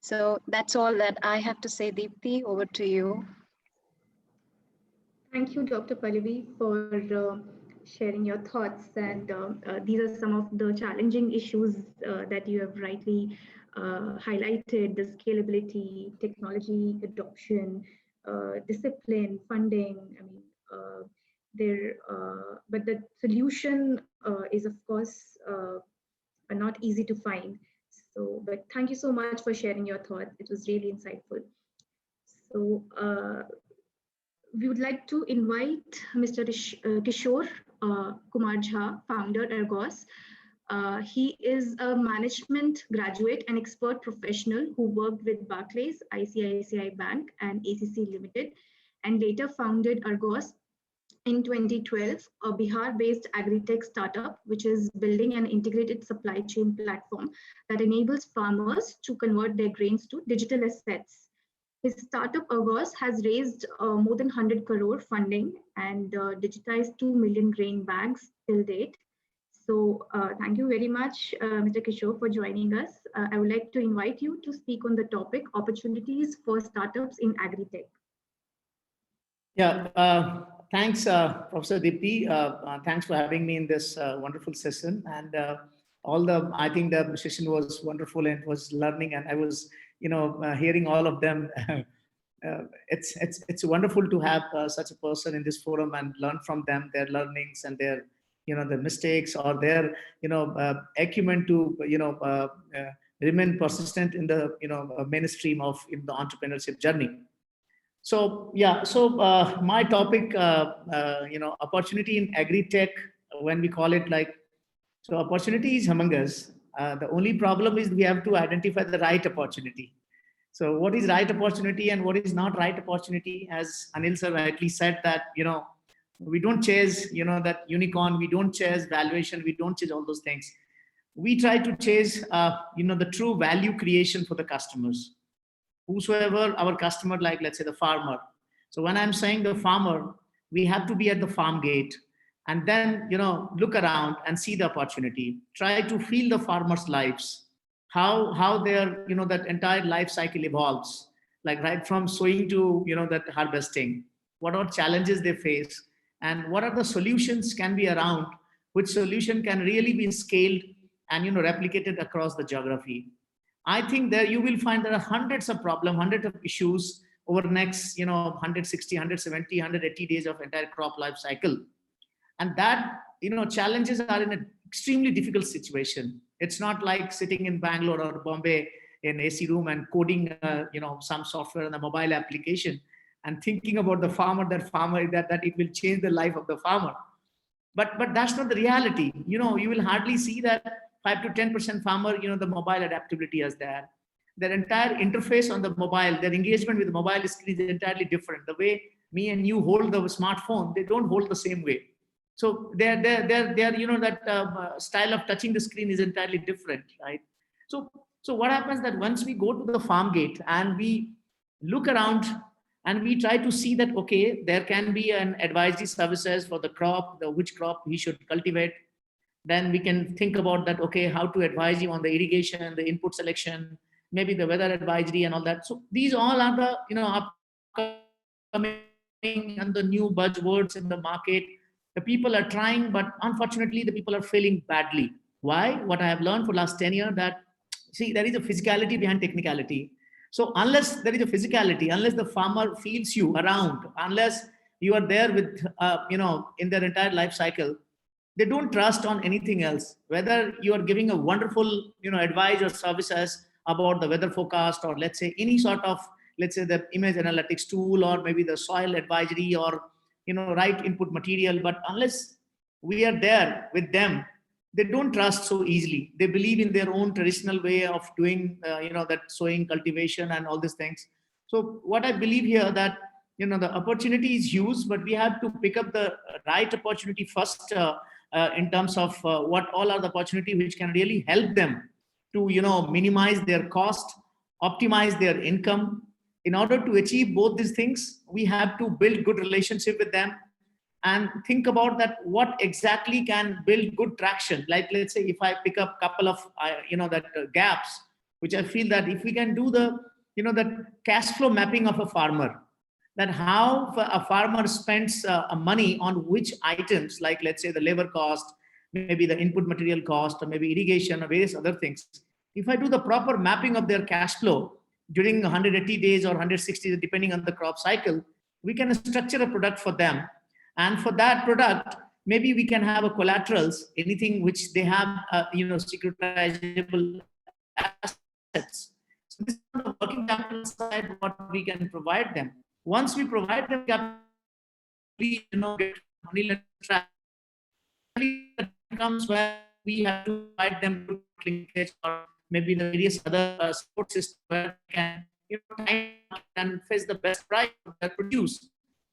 So that's all that I have to say. Deepti, over to you. Thank you, Dr. Pallavi, for sharing your thoughts. And these are some of the challenging issues that you have rightly highlighted: the scalability, technology adoption, discipline, funding. I mean, but the solution is, of course, not easy to find. So, but thank you so much for sharing your thoughts. It was really insightful. So, we would like to invite Mr. Kishore Kumar Jha, founder Ergos, He is a management graduate and expert professional who worked with Barclays, ICICI Bank, and ACC Limited, and later founded Argos in 2012, a Bihar-based agri-tech startup, which is building an integrated supply chain platform that enables farmers to convert their grains to digital assets. His startup Argos has raised more than 100 crore funding and digitized 2 million grain bags till date. So thank you very much, Mr. Kishore, for joining us. I would like to invite you to speak on the topic opportunities for startups in agri-tech. Yeah, thanks, Professor Deepti. Thanks for having me in this wonderful session. And I think the session was wonderful and was learning, and I was, hearing all of them. It's wonderful to have such a person in this forum and learn from them, their learnings and their, their mistakes or their, acumen to, remain persistent in the, mainstream of the entrepreneurship journey. So yeah, so my topic, opportunity in agri-tech, when we call it like, so opportunity is humongous. The only problem is we have to identify the right opportunity. So what is right opportunity and what is not right opportunity? As Anil sir rightly said that, we don't chase, that unicorn, we don't chase valuation, we don't chase all those things. We try to chase, the true value creation for the customers. Whosoever our customer, like let's say the farmer. So when I'm saying the farmer, we have to be at the farm gate and then, look around and see the opportunity. Try to feel the farmers' lives, how their, that entire life cycle evolves, like right from sowing to, that harvesting, what are challenges they face and what are the solutions can be around, which solution can really be scaled and, replicated across the geography. I think there you will find there are hundreds of problems, hundreds of issues over the next, 160, 170, 180 days of entire crop life cycle. And that, challenges are in an extremely difficult situation. It's not like sitting in Bangalore or Bombay in AC room and coding, some software in the mobile application and thinking about the farmer, that it will change the life of the farmer. But that's not the reality. You will hardly see that 5 to 10% farmer, the mobile adaptability is there. Their entire interface on the mobile, their engagement with the mobile screen is entirely different. The way me and you hold the smartphone, they don't hold the same way. So they're that style of touching the screen is entirely different, right? So what happens that once we go to the farm gate and we look around and we try to see that, okay, there can be an advisory services for the crop, which crop he should cultivate. Then we can think about that, okay, how to advise you on the irrigation, the input selection, maybe the weather advisory and all that. So these all are the, upcoming and the new buzzwords in the market. The people are trying, but unfortunately the people are failing badly. Why? What I have learned for the last 10 years that, see, there is a physicality behind technicality. So unless there is a physicality, unless the farmer feels you around, unless you are there with, in their entire life cycle, they don't trust on anything else. Whether you are giving a wonderful, advice or services about the weather forecast, or let's say any sort of, let's say the image analytics tool, or maybe the soil advisory, or, right input material. But unless we are there with them, they don't trust so easily. They believe in their own traditional way of doing, that sowing, cultivation, and all these things. So what I believe here that, the opportunity is huge, but we have to pick up the right opportunity first in terms of what all are the opportunity which can really help them to, minimize their cost, optimize their income. In order to achieve both these things, we have to build good relationship with them and think about that what exactly can build good traction. Like, let's say if I pick up a couple of, gaps, which I feel that if we can do the, the cash flow mapping of a farmer, that how a farmer spends money on which items, like let's say the labor cost, maybe the input material cost, or maybe irrigation or various other things. If I do the proper mapping of their cash flow during 180 days or 160 days, depending on the crop cycle, we can structure a product for them. And for that product, maybe we can have a collaterals, anything which they have, securitizable assets. So this is on the working capital side, what we can provide them. Once we provide them capital, we, get money track. Comes where we have to provide them to linkage or maybe the various other support systems where they can time and face the best price of their produce,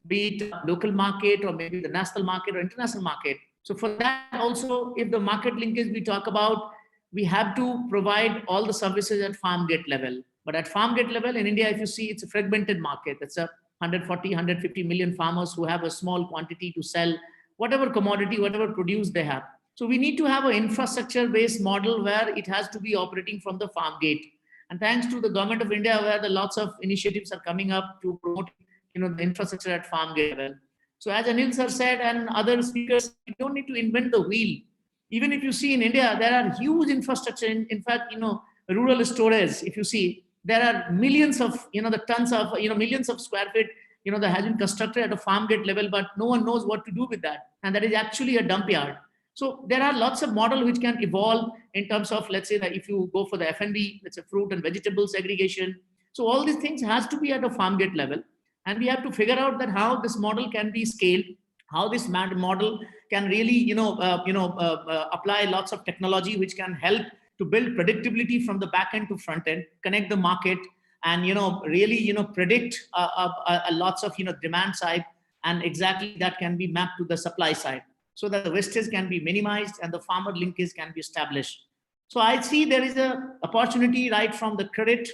be it local market or maybe the national market or international market. So for that also, if the market linkage we talk about, we have to provide all the services at farm gate level. But at farm gate level in India, if you see, it's a fragmented market. It's a 140, 150 million farmers who have a small quantity to sell whatever commodity, whatever produce they have. So we need to have an infrastructure-based model where it has to be operating from the farm gate. And thanks to the government of India, where the lots of initiatives are coming up to promote, the infrastructure at farm gate level. So as Anil sir said and other speakers, you don't need to invent the wheel. Even if you see in India, there are huge infrastructure. In fact, rural storage. If you see, there are millions of, the tons of, millions of square feet, that has been constructed at a farm gate level, but no one knows what to do with that. And that is actually a dump yard. So there are lots of models which can evolve in terms of, let's say that if you go for the F&B, let's say fruit and vegetable segregation. So all these things has to be at a farm gate level. And we have to figure out that how this model can be scaled, how this model can really, apply lots of technology which can help to build predictability from the back end to front end, connect the market, and really predict lots of demand side, and exactly that can be mapped to the supply side, so that the wastage can be minimized and the farmer linkage can be established. So I see there is a opportunity right from the credit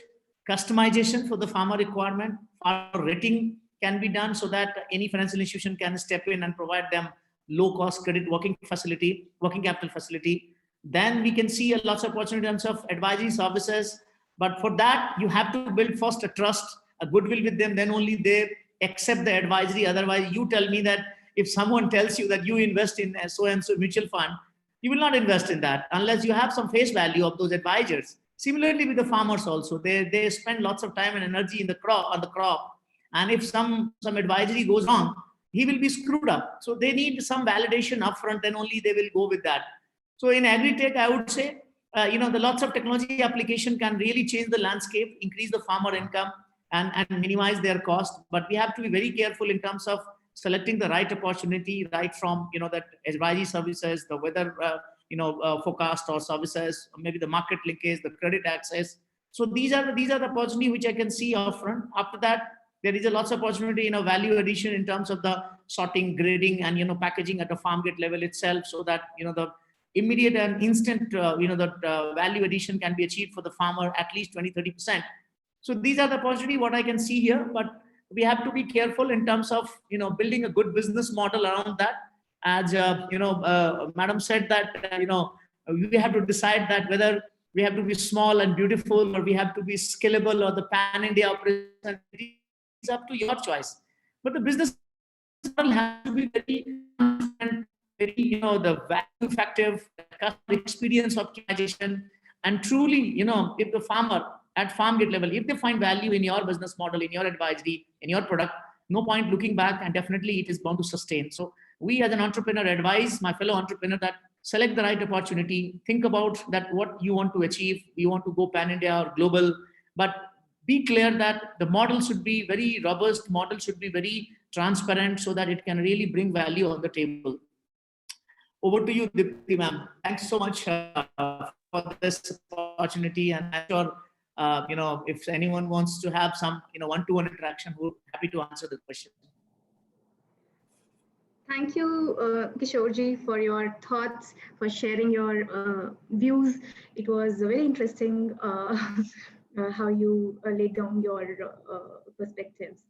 customization for the farmer requirement. Farmer rating can be done so that any financial institution can step in and provide them low cost credit working capital facility. Then we can see a lots of opportunity in terms of advisory services. But for that, you have to build first a trust, a goodwill with them, then only they accept the advisory. Otherwise, you tell me that if someone tells you that you invest in a so-and-so mutual fund, you will not invest in that unless you have some face value of those advisors. Similarly with the farmers also, they spend lots of time and energy in the crop. And if some advisory goes wrong, he will be screwed up. So they need some validation upfront, then only they will go with that. So in agri-tech, I would say, the lots of technology application can really change the landscape, increase the farmer income, and minimize their cost. But we have to be very careful in terms of selecting the right opportunity, right from that advisory services, the weather forecast or services, or maybe the market linkage, the credit access. So these are the opportunity which I can see upfront. After that, there is a lots of opportunity in a value addition in terms of the sorting, grading, and packaging at the farm gate level itself, so that the immediate and instant value addition can be achieved for the farmer at least 20-30%. So these are the opportunity what I can see here, but we have to be careful in terms of building a good business model around that. As madam said that we have to decide that whether we have to be small and beautiful, or we have to be scalable, or the pan-India operation. It's up to your choice. But the business model has to be very the value effective, customer experience optimization, and truly, if the farmer at farm gate level, if they find value in your business model, in your advisory, in your product, no point looking back, and definitely it is bound to sustain. So we as an entrepreneur advise my fellow entrepreneur that select the right opportunity, think about that what you want to achieve. You want to go pan-India or global, but be clear that the model should be very robust, model should be very transparent, so that it can really bring value on the table. Over to you, Dipti ma'am. Thanks so much for this opportunity, and I'm sure if anyone wants to have some one-to-one interaction, we're happy to answer the question. Thank you, Kishorji, for your thoughts, for sharing your views. It was very interesting how you laid down your perspectives.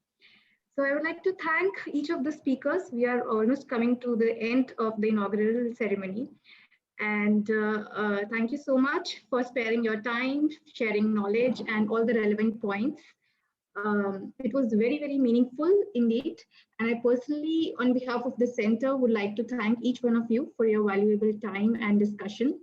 So I would like to thank each of the speakers. We are almost coming to the end of the inaugural ceremony. And thank you so much for sparing your time, sharing knowledge and all the relevant points. It was very, very meaningful indeed. And I personally, on behalf of the center, would like to thank each one of you for your valuable time and discussion.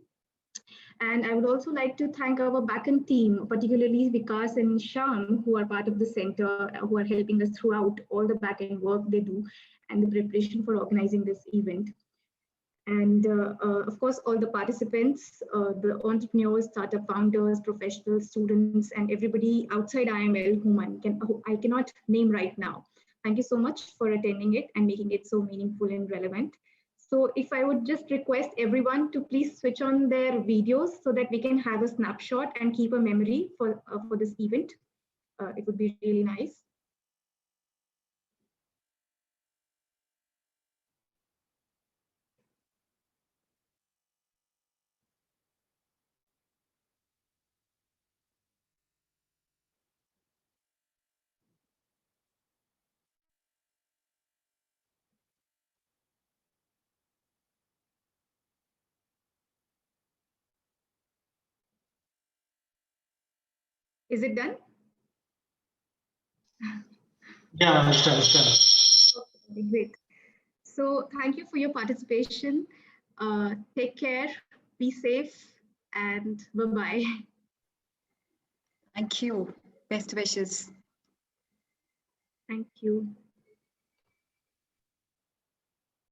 And I would also like to thank our backend team, particularly Vikas and Shyam, who are part of the center, who are helping us throughout all the backend work they do and the preparation for organizing this event. And of course, all the participants, the entrepreneurs, startup founders, professionals, students, and everybody outside IML whom I cannot name right now. Thank you so much for attending it and making it so meaningful and relevant. So if I would just request everyone to please switch on their videos so that we can have a snapshot and keep a memory for this event. It would be really nice. Is it done? Yeah, it's done. Okay, great. So thank you for your participation. Take care, be safe, and bye-bye. Thank you. Best wishes. Thank you.